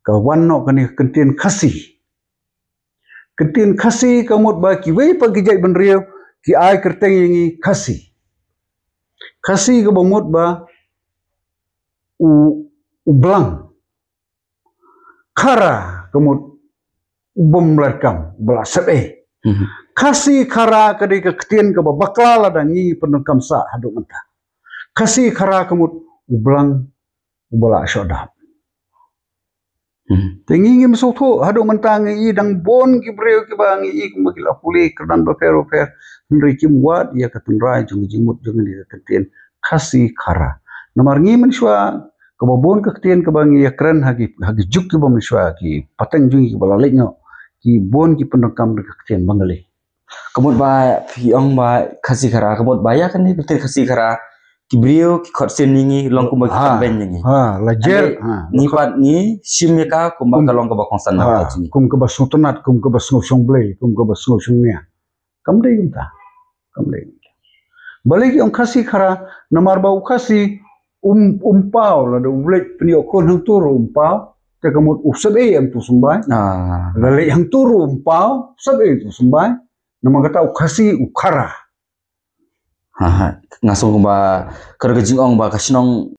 kawan no kani kentin kasih. Kentin kasih kamut ba ki wei pagi jai benriau ki ai kerteng yangi kasih. Kasih ke bamut ba u belang. Kara kamut bom larkam bela sebe. Kasih kara kadi ke ketien ke bakla la dangi penukam sa hadu mentah. Kasih kara kamut u belang u bela syodap. Tengi ngim soto hadu mentang i dang bon ki breu ki bang i kumakila puli kerdan bapero per henry kim wat ia katunrai jung jimut jung di ketien kasih kara namar ngi menswa kababon ke ketien ke bang ia keren hagi juk ki bomenswa ki pateng jung ki balaleknyo ki bon ki penekam de ketien bangale kamut ba piong ba kasih kara kamut ba ya kan ni ketien kasih kara kibriyo ki khotsen ningi long kumba ki ben ningi lajer ni pat ni simye ka kumba ka long ka bakongsan na ta ni kum ka basutonat kum ka basngosong blei kum ka basngosong nia kam dei balik yang kasih kara namar bau kasih umpau la do blek penio kon hang turu umpau te kamut usebe am tu sumbai la hang turu umpau sabe tu sumbai nama kata kasih ukara ngasong ba kerja jing ong ba kasinong